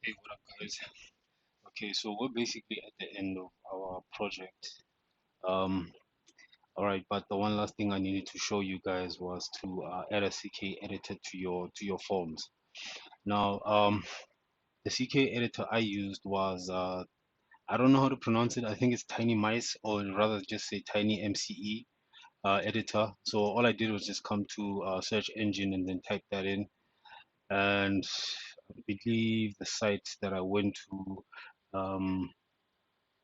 Hey, what up, guys? Okay, so we're basically at the end of our project. Um, all right, but the one last thing I needed to show you guys was to add a CK editor to your forms. Now, the CK editor I used was I don't know how to pronounce it. I think it's TinyMCE, or rather just say TinyMCE editor. So all I did was just come to search engine and then type that in, and I believe the site that I went to.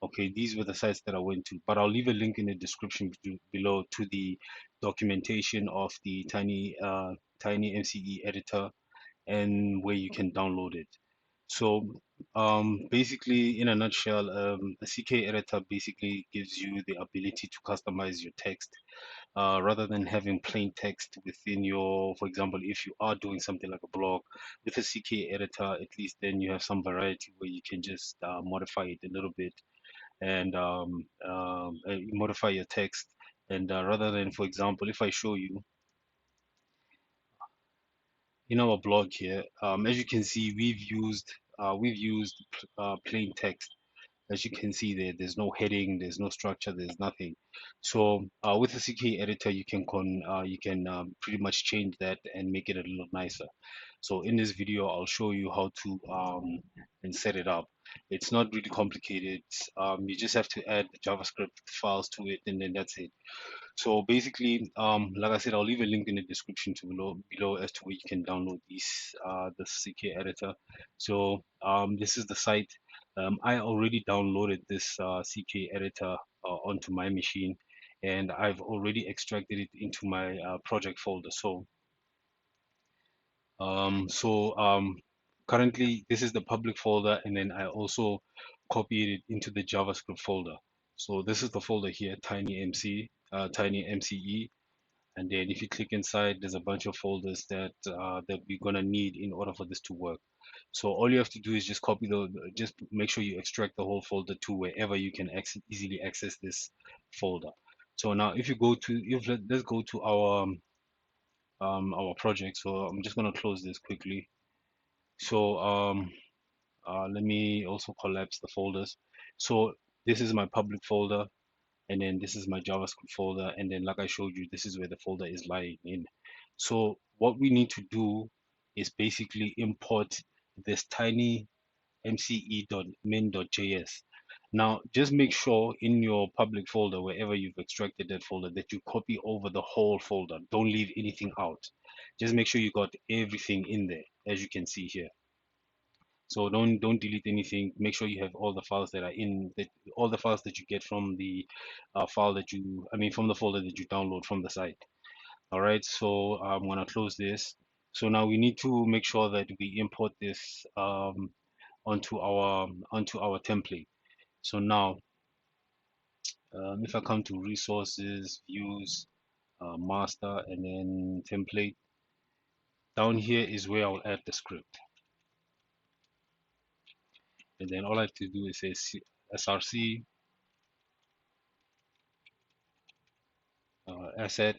Okay, these were the sites that I went to, but I'll leave a link in the description below to the documentation of the TinyMCE editor and where you can download it. So basically, in a nutshell, a CK editor basically gives you the ability to customize your text rather than having plain text within your, for example, if you are doing something like a blog with a CK editor, at least then you have some variety where you can just modify it a little bit and modify your text. And rather than, for example, if I show you in our blog here, as you can see, we've used plain text. As you can see there, there's no heading, there's no structure, there's nothing. So with the CK editor, you can pretty much change that and make it a little nicer. So in this video, I'll show you how to and set it up. It's not really complicated. You just have to add the JavaScript files to it, and then that's it. So basically, like I said, I'll leave a link in the description to below as to where you can download the CK editor. So this is the site. I already downloaded this CK editor onto my machine, and I've already extracted it into my project folder. So currently this is the public folder, and then I also copied it into the JavaScript folder. So this is the folder here, TinyMCE, and then if you click inside, there's a bunch of folders that we're gonna need in order for this to work. So all you have to do is just just make sure you extract the whole folder to wherever you can easily access this folder. So now if you go to, let's go to our project. So I'm just gonna close this quickly. So let me also collapse the folders. So this is my public folder, and then this is my JavaScript folder, and then like I showed you, this is where the folder is lying in. So what we need to do is basically import this tinymce.min.js. Now, just make sure in your public folder, wherever you've extracted that folder, that you copy over the whole folder. Don't leave anything out. Just make sure you got everything in there, as you can see here. So don't delete anything. Make sure you have all the files that are in that, all the files that you get from the from the folder that you download from the site. All right. So I'm gonna close this. So now we need to make sure that we import this onto our template. So now if I come to resources, views, master, and then template, down here is where I'll add the script. And then all I have to do is say src asset,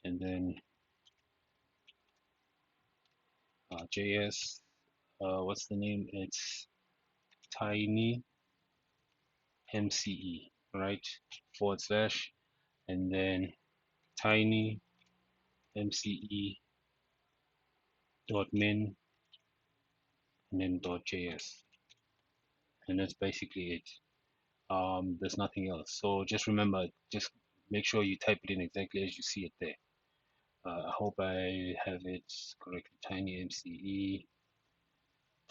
and then JS. What's the name? It's TinyMCE, right? Forward slash, and then TinyMCE dot min, and then dot JS, and that's basically it. There's nothing else. So just remember, just make sure you type it in exactly as you see it there. I hope I have it correctly.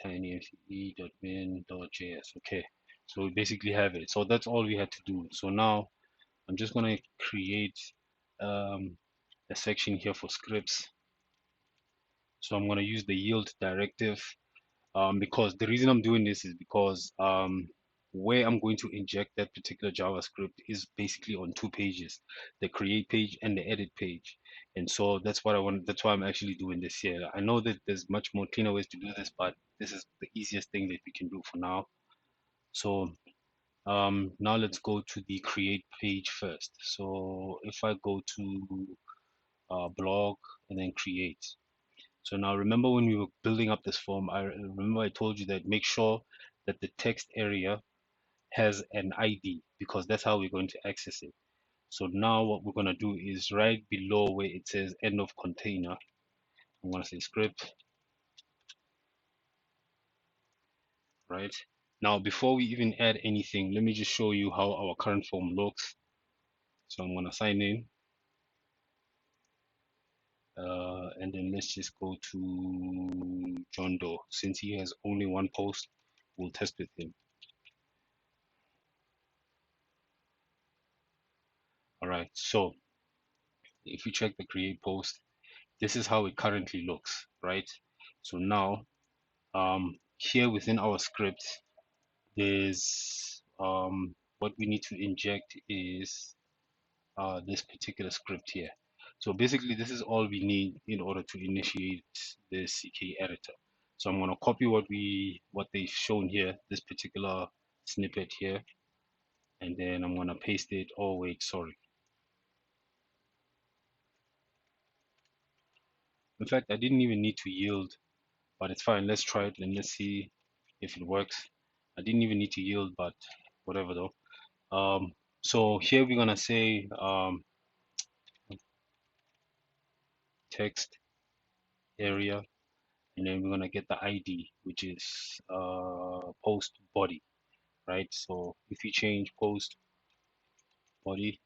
TinyMCE.min.js. Okay, so we basically have it. So that's all we had to do. So now I'm just going to create um, a section here for scripts. So I'm going to use the yield directive because the reason I'm doing this is because where I'm going to inject that particular JavaScript is basically on two pages, the create page and the edit page. And so that's what I want. That's why I'm actually doing this here. I know that there's much more cleaner ways to do this, but this is the easiest thing that we can do for now. So now let's go to the create page first. So if I go to blog and then create. So now remember when we were building up this form, I remember I told you that make sure that the text area has an ID because that's how we're going to access it. So now what we're going to do is right below where it says end of container, I'm going to say script, right? Now, before we even add anything, let me just show you how our current form looks. So I'm going to sign in, and then let's just go to John Doe. Since he has only one post, we'll test with him. All right, so if we check the create post, this is how it currently looks, right? So now, here within our script, there's what we need to inject is this particular script here. So basically, this is all we need in order to initiate the CKEditor. So I'm going to copy what they've shown here, this particular snippet here, and then I'm going to paste it. Oh wait, sorry. In fact, I didn't even need to yield, but it's fine. Let's try it and let's see if it works. I didn't even need to yield, but whatever though. So here we're gonna say text area, and then we're gonna get the ID, which is post body, right? So if you change post body,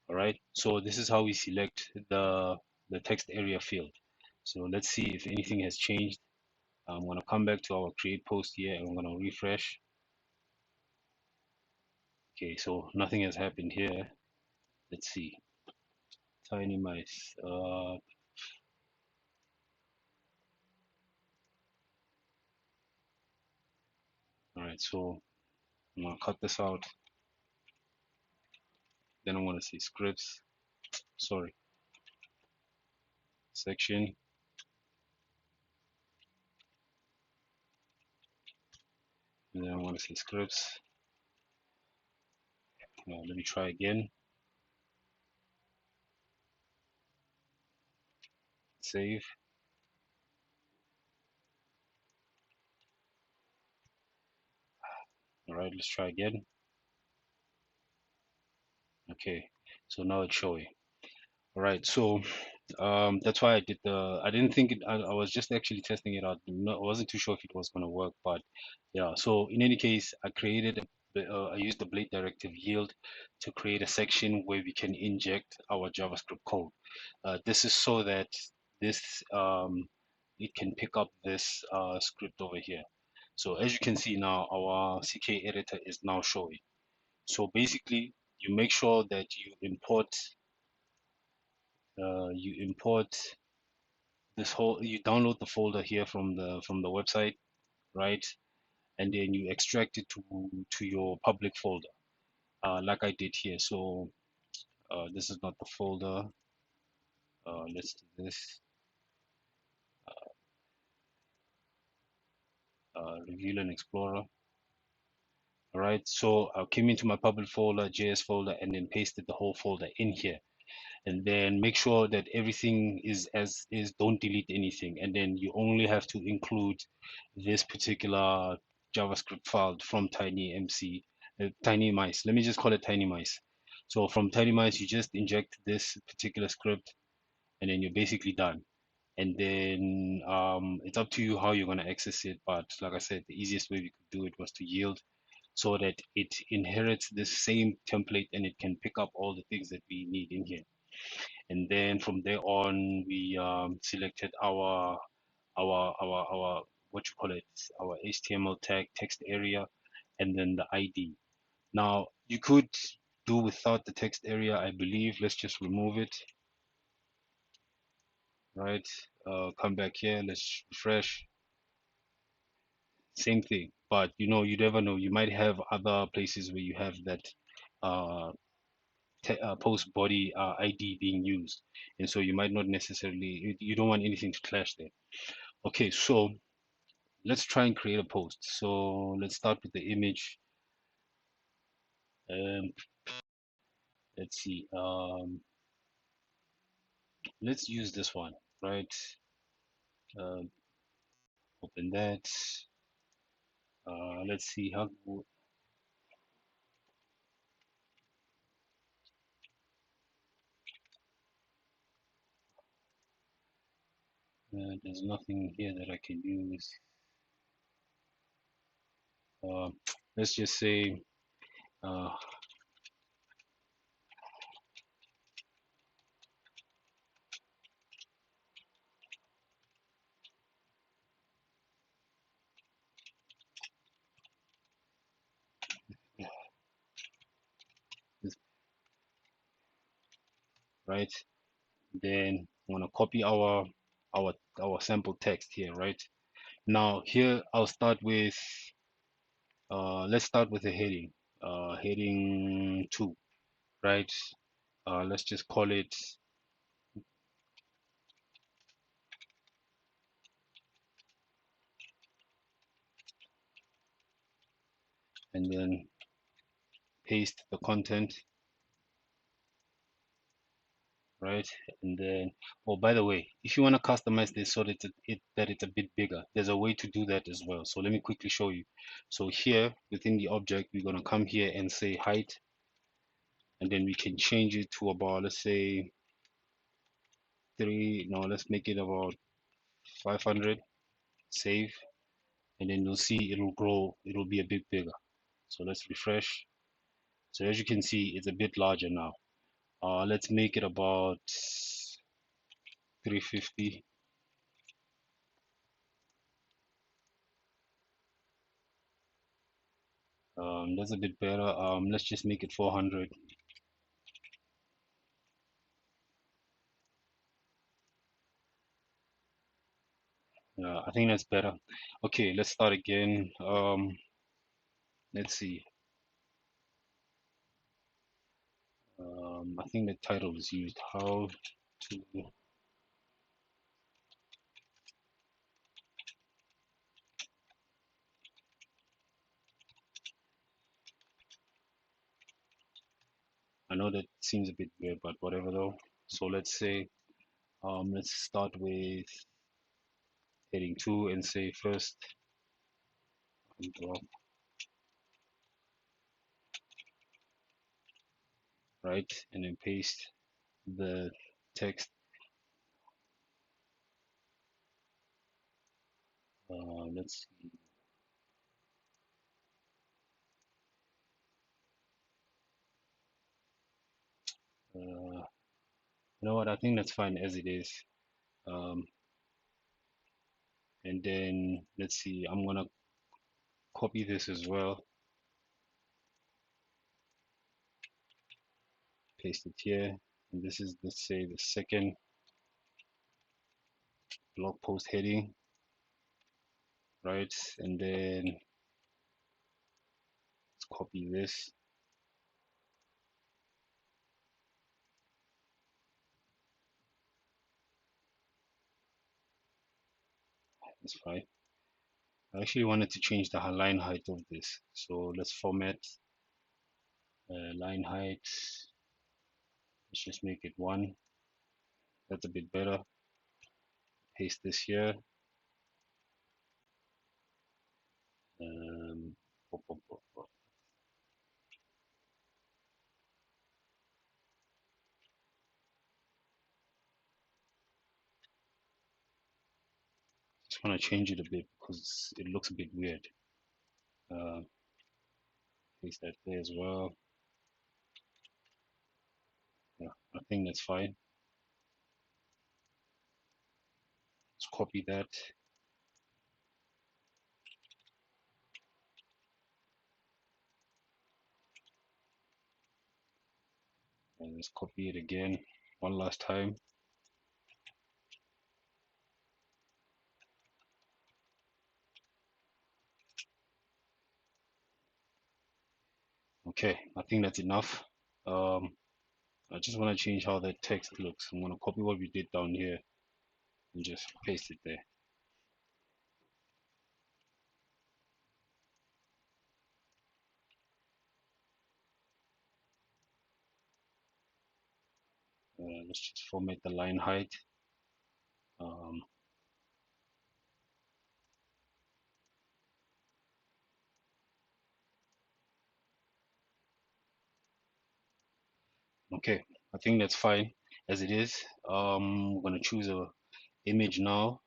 all right. So this is how we select the text area field. So let's see if anything has changed. I'm gonna come back to our create post here, and I'm gonna refresh. Okay, so nothing has happened here. Let's see. TinyMCE. All right, so I'm gonna cut this out. Then I'm gonna say scripts. Sorry, section. And then I'm gonna say scripts. Let me try again. Save. All right, let's try again. Okay, so now it's showing. All right, so that's why I didn't think I was just actually testing it out. I wasn't too sure if it was going to work, but yeah. So in any case, I used the blade directive yield to create a section where we can inject our JavaScript code. This is so that this it can pick up this script over here. So as you can see now, our CKEditor is now showing. So basically, you make sure that you import you download the folder here from the website, right? And then you extract it to your public folder, like I did here. So this is not the folder. Let's do this. Reveal and Explorer. All right. So I came into my public folder, JS folder, and then pasted the whole folder in here. And then make sure that everything is as is, don't delete anything, and then you only have to include this particular JavaScript file from TinyMCE. Let me just call it TinyMCE. So from TinyMCE, you just inject this particular script, and then you're basically done. And then it's up to you how you're going to access it, but like I said, the easiest way we could do it was to yield so that it inherits this same template and it can pick up all the things that we need in here. And then from there on, we selected our what you call it, our HTML tag text area, and then the ID. Now you could do without the text area, I believe. Let's just remove it, right? Come back here, let's refresh. Same thing, but you never know. You might have other places where you have that uh, post body ID being used, and so you might not necessarily. You don't want anything to clash there. Okay, so let's try and create a post. So let's start with the image. Um, let's see. Let's use this one, right? uh, open that. Let's see how there's nothing here that I can use. uh, let's just say uh, this, right, then I'm gonna copy our our sample text here, right? Now here I'll start with let's start with a heading, heading 2, right? Let's just call it, and then paste the content, right? And then, oh, by the way, if you want to customize this so that it's a bit bigger, there's a way to do that as well. So let me quickly show you. So here within the object, we're going to come here and say height, and then we can change it to about, let's say 3, no, let's make it about 500, save, and then you'll see it'll grow, it'll be a bit bigger. So let's refresh. So as you can see, it's a bit larger now. Let's make it about 350. That's a bit better. Let's just make it 400. I think that's better. Okay, let's start again. Let's see. I think the title is used. How to, I know that seems a bit weird, but whatever though. So let's say, let's start with heading 2 and say first drop, right? And then paste the text. Let's see. You know what? I think that's fine as it is. Um, and then let's see. I'm gonna copy this as well, paste it here. And this is, let's say, the second blog post heading, right? And then let's copy this. That's fine. I actually wanted to change the line height of this. So let's format line height. Let's just make it 1. That's a bit better. Paste this here. Um, just want to change it a bit because it looks a bit weird. Uh, Paste that there as well. Yeah, I think that's fine. Let's copy that. And let's copy it again one last time. Okay, I think that's enough. I just want to change how that text looks. I'm going to copy what we did down here and just paste it there. Let's just format the line height. Um, Okay, I think that's fine as it is. We're gonna choose a image now,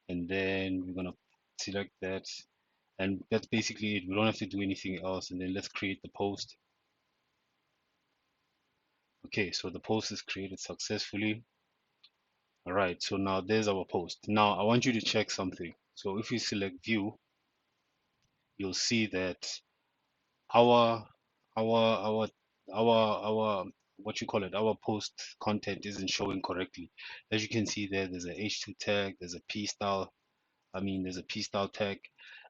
and then we're gonna select that, and that's basically it. We don't have to do anything else. And then let's create the post. Okay, so the post is created successfully. All right, so now there's our post. Now I want you to check something. So if you select view, you'll see that our our our what you call it, our post content isn't showing correctly. As you can see there, there's a h2 tag, there's a p style, there's a p style tag,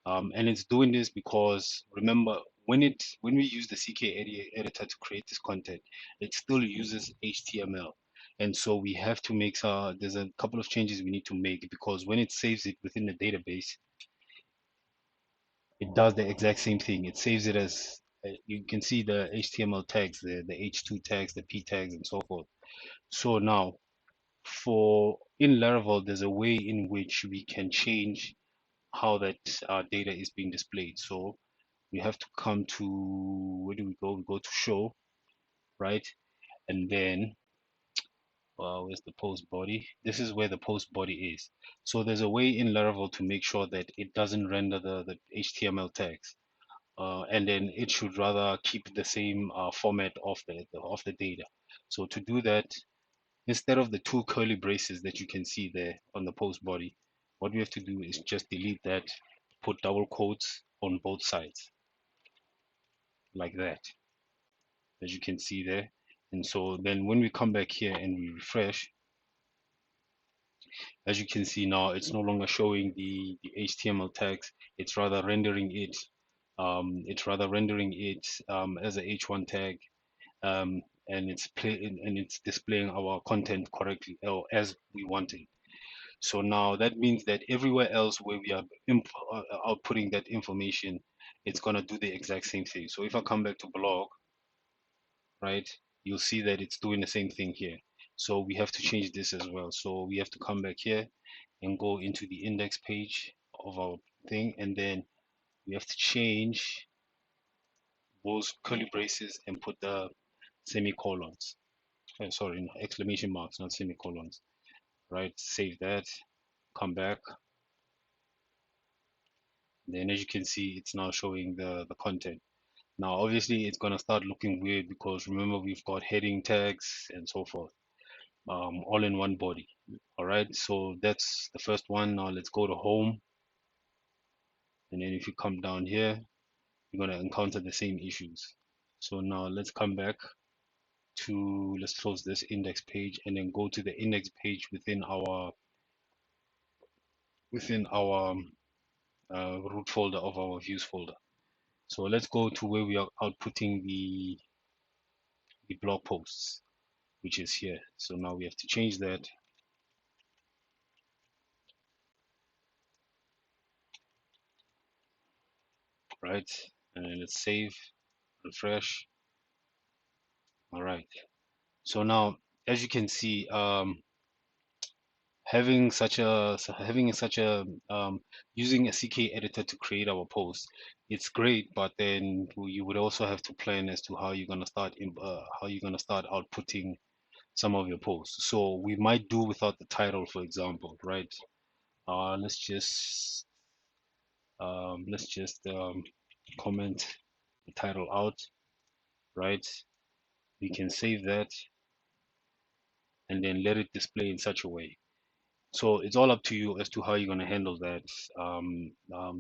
and it's doing this because remember, when we use the editor to create this content, it still uses html. And so we have to make there's a couple of changes we need to make, because when it saves it within the database, it does the exact same thing. It saves it as you can see the HTML tags, the H2 tags, the P tags, and so forth. So now, for in Laravel, there's a way in which we can change how that data is being displayed. So we have to come to, where do we go? We go to show, right? And then where's the post body? This is where the post body is. So there's a way in Laravel to make sure that it doesn't render the HTML tags. And then it should rather keep the same format of the data. So to do that, instead of the two curly braces that you can see there on the post body, what we have to do is just delete that, put double quotes on both sides like that, as you can see there. And so then when we come back here and we refresh, as you can see now, it's no longer showing the HTML tags. It's rather rendering it. As a H1 tag, and it's displaying our content correctly, or as we want it. So now that means that everywhere else where we are outputting that information, it's gonna do the exact same thing. So if I come back to blog, right, you'll see that it's doing the same thing here. So we have to change this as well. So we have to come back here and go into the index page of our thing, and then we have to change those curly braces and put the semicolons. Sorry, no, exclamation marks, not semicolons. Right, save that, come back. Then as you can see, it's now showing the content. Now, obviously, it's gonna start looking weird because remember we've got heading tags and so forth, all in one body. All right, so that's the first one. Now let's go to home, and then if you come down here, you're gonna encounter the same issues. So now let's come back to, let's close this index page and then go to the index page within our root folder of our views folder. So let's go to where we are outputting the blog posts, which is here. So now we have to change that, right? And then let's save, refresh. All right. So now, as you can see, using a CKEditor to create our post, it's great, but then you would also have to plan as to how you're gonna start outputting some of your posts. So we might do without the title, for example, right? Let's just comment the title out, right? We can save that and then let it display in such a way. So it's all up to you as to how you're going to handle that,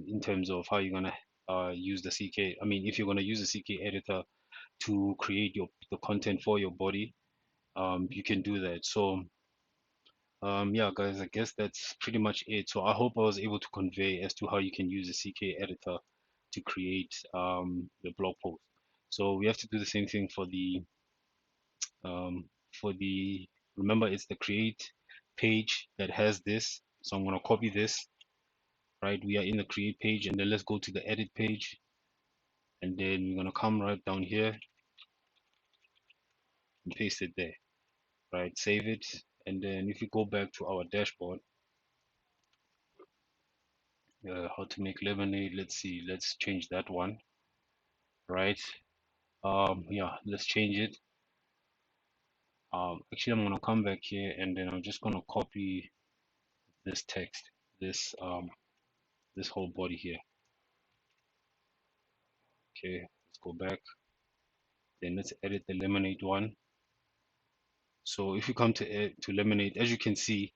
in terms of how you're going to use the CK. I mean, if you're going to use the CKEditor to create the content for your body, you can do that. So yeah, guys, I guess that's pretty much it. So I hope I was able to convey as to how you can use the CKEditor to create the blog post. So we have to do the same thing um, for the remember, it's the create page that has this. So I'm going to copy this, right? We are in the create page, and then let's go to the edit page, and then we're going to come right down here and paste it there, right? Save it, and then if you go back to our dashboard, how to make lemonade, let's see, let's change that one, right? Yeah, let's change it. Actually, I'm gonna come back here and then I'm just gonna copy this text, this this whole body here. Okay, let's go back. Then let's edit the lemonade one. So if you come to lemonade, as you can see,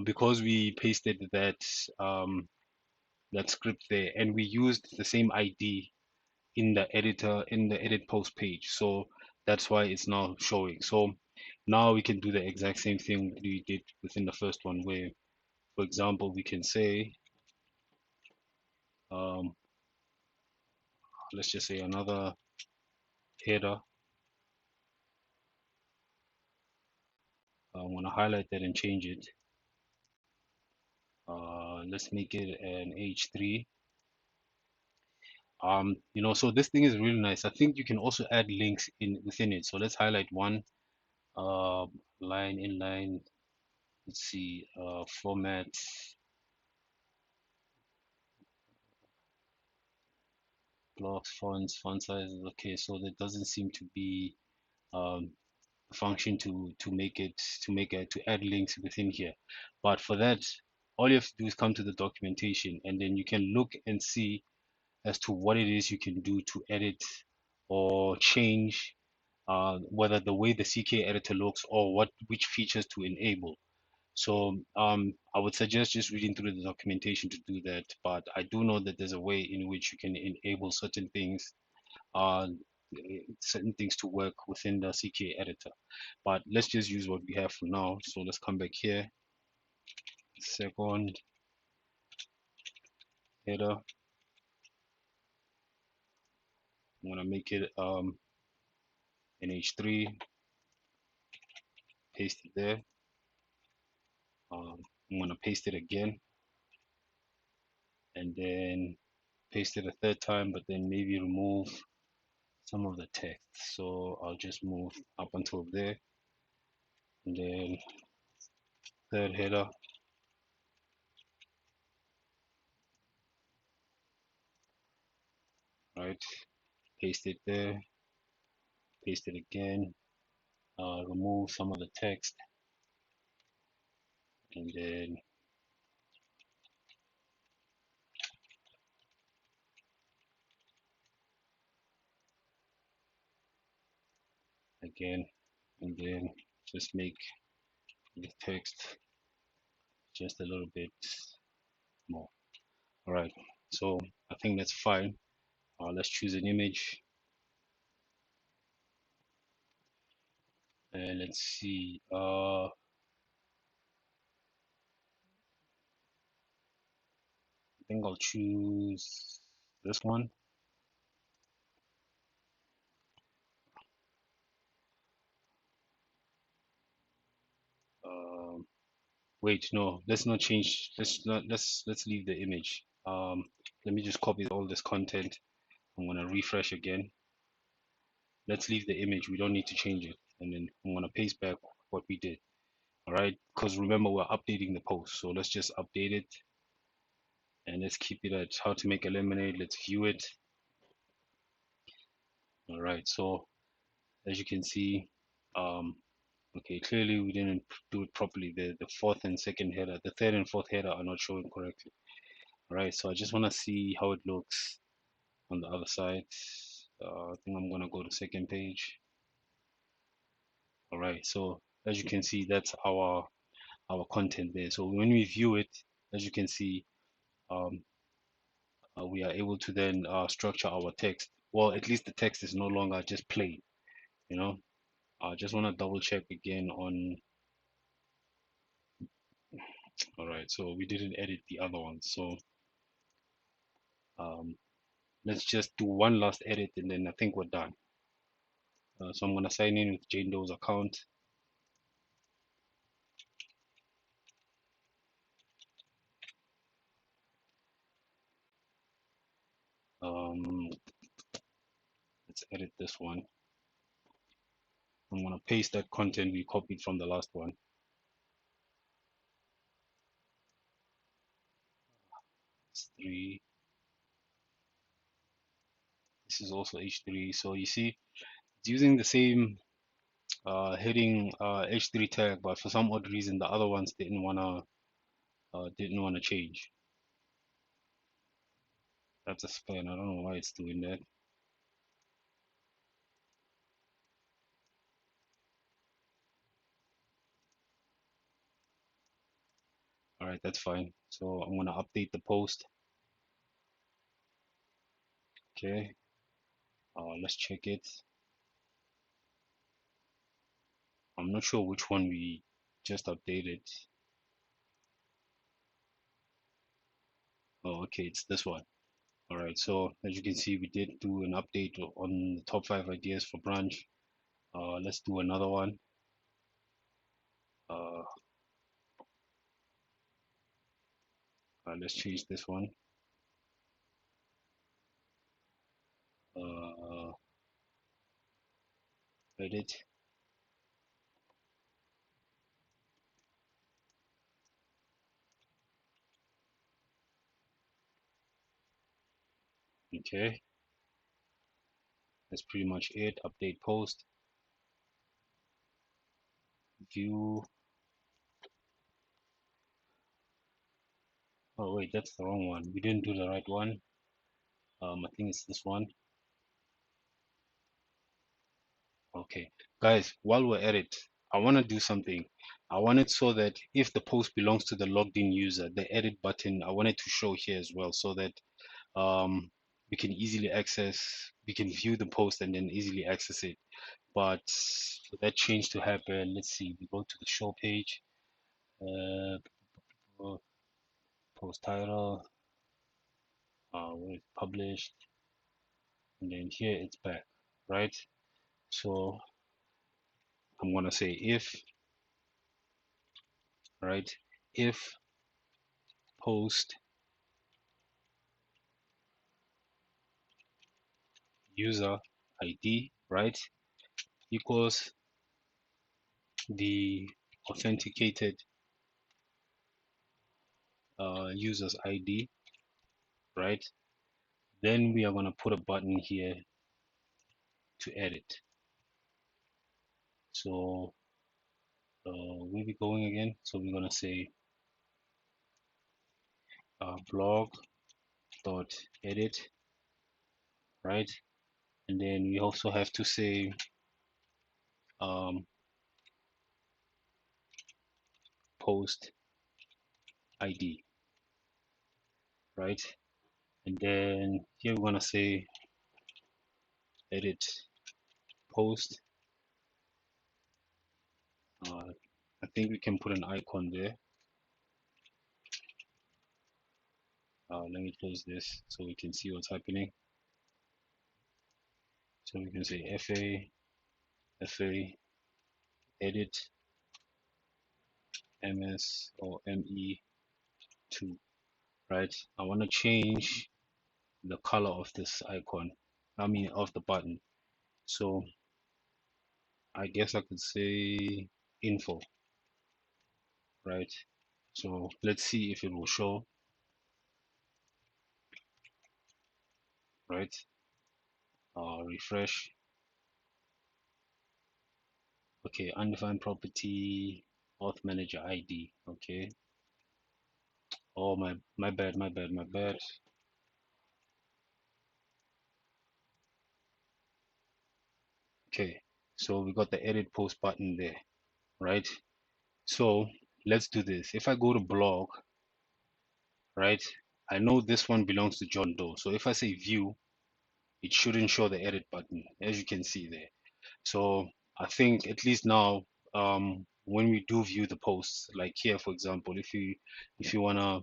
because we pasted that script there, and we used the same ID in the editor in the edit post page, so that's why it's now showing. So now we can do the exact same thing we did within the first one, where, for example, we can say, um, let's just say another header. I want to highlight that and change it. Let's make it an H3. So this thing is really nice. I think you can also add links in within it. So let's highlight one, uh, line, inline. Let's see, format, blocks, fonts, font sizes. Okay, so there doesn't seem to be um, a function to add links within here. But for that, all you have to do is come to the documentation, and then you can look and see as to what it is you can do to edit or change, whether the way the CK editor looks or which features to enable. So I would suggest just reading through the documentation to do that. But I do know that there's a way in which you can enable uh, certain things to work within the CK editor. But let's just use what we have for now. So let's come back here. Second header. I'm gonna make it an H3. Paste it there. I'm gonna paste it again, and then paste it a third time, but then maybe remove some of the text. So I'll just move up until there, and then third header, right? Paste it there, paste it again, remove some of the text, and then again, and then just make the text just a little bit more. All right, so I think that's fine. Let's choose an image, and let's see. I think I'll choose this one. Um, Wait, no, let's not change. Let's leave the image. Let me just copy all this content. I'm gonna refresh again. Let's leave the image. We don't need to change it. And then I'm gonna paste back what we did. All right, because remember we're updating the post. So let's just update it, and let's keep it at how to make a lemonade. Let's view it. All right, so as you can see, um, okay, clearly we didn't do it properly. The fourth and second header, the third and fourth header are not showing correctly. All right, so I just want to see how it looks on the other side. I think I'm gonna go to second page. All right, so as you can see, that's our content there. So when we view it, as you can see, um, we are able to then structure our text. Well, at least the text is no longer just plain. You know, I just want to double check again on. All right, so we didn't edit the other one, so um, let's just do one last edit, and then I think we're done. So I'm gonna sign in with Jane Doe's account. Um, let's edit this one. I'm gonna paste that content we copied from the last one. It's 3. This is also H3. So you see, it's using the same heading h3 tag, but for some odd reason the other ones didn't wanna change. That's a span. I don't know why it's doing that. All right, that's fine. So I'm gonna update the post. Okay. Let's check it. I'm not sure which one we just updated. Oh, okay, it's this one. All right. So as you can see, we did do an update on the top 5 ideas for branch. Let's do another one. Uh, let's change this one. Uh, edit. Okay, that's pretty much it. Update post. View. Oh wait, that's the wrong one. We didn't do the right one. I think it's this one. Okay, guys, while we're at it, I want to do something. I want it so that if the post belongs to the logged in user, the edit button, I want it to show here as well so that um, we can easily access, we can view the post and then easily access it. But for that change to happen, let's see, we go to the show page, uh, post title, where it's published, and then here it's back, right? So I'm gonna say if, right, if post user ID, right, equals the authenticated user's ID, right? Then we are going to put a button here to edit. So where we going again? So we're going to say blog dot edit, right? And then we also have to say um, post ID, right? And then here we're going to say edit post. I think we can put an icon there. Let me close this so we can see what's happening. So we can say FA edit MS or ME2, right? I want to change the color of this icon, I mean of the button. So I guess I could say info, right? So let's see if it will show, right? Refresh. Okay, undefined property, auth manager ID. Okay. Oh my bad, my bad, my bad. Okay, so we got the edit post button there, right? So let's do this. If I go to blog, right, I know this one belongs to John Doe. So if I say view, it shouldn't show the edit button, as you can see there. So I think at least now, when we do view the posts, like here, for example, if you wanna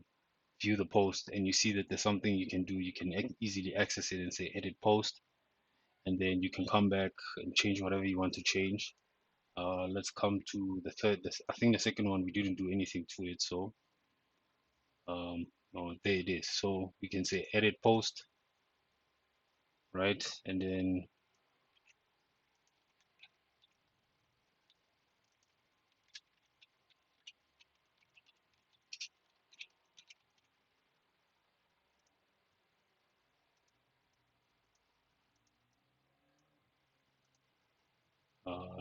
view the post and you see that there's something you can do, you can easily access it and say edit post, and then you can come back and change whatever you want to change. Let's come to the third. I think the second one we didn't do anything to it, so oh, there it is. So we can say edit post, right, and then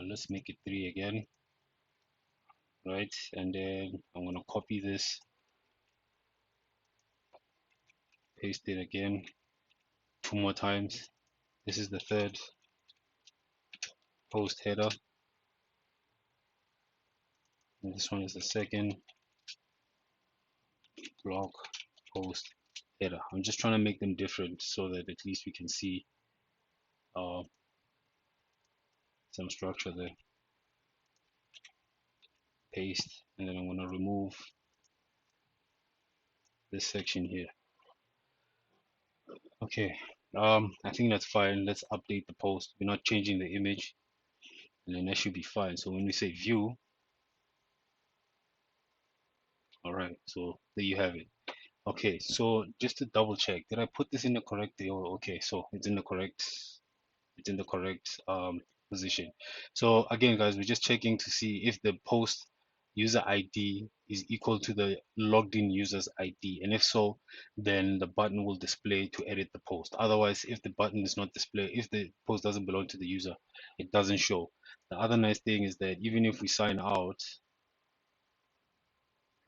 let's make it 3 again, right? And then I'm gonna copy this, paste it again 2 more times. This is the third post header, and this one is the second blog post header. I'm just trying to make them different so that at least we can see uh, some structure there. Paste, and then I'm going to remove this section here. Okay, I think that's fine. Let's update the post. We're not changing the image, and then that should be fine. So when we say view, all right, so there you have it. Okay, so just to double check, did I put this in the correct order? Okay, so it's in the correct position. So again, guys, we're just checking to see if the post user ID is equal to the logged in user's ID, and if so, then the button will display to edit the post. Otherwise, if the button is not displayed, if the post doesn't belong to the user, it doesn't show. The other nice thing is that even if we sign out,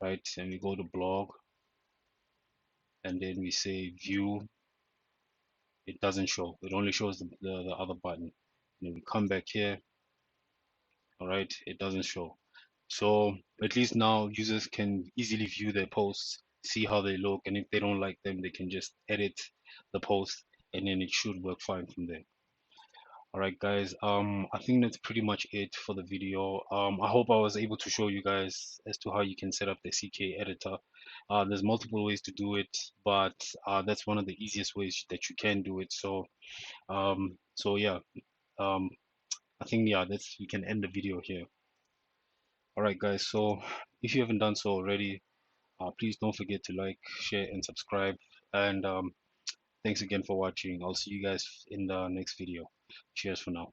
right, and we go to blog and then we say view, it doesn't show. It only shows the other button. And then we come back here, all right, it doesn't show. So at least now users can easily view their posts, see how they look, and if they don't like them, they can just edit the post, and then it should work fine from there. All right, guys. I think that's pretty much it for the video. I hope I was able to show you guys as to how you can set up the CKEditor. There's multiple ways to do it, but that's one of the easiest ways that you can do it. So yeah. Um, I think yeah, that's we can end the video here. All right, guys. So if you haven't done so already, please don't forget to like, share, and subscribe. And thanks again for watching. I'll see you guys in the next video. Cheers for now.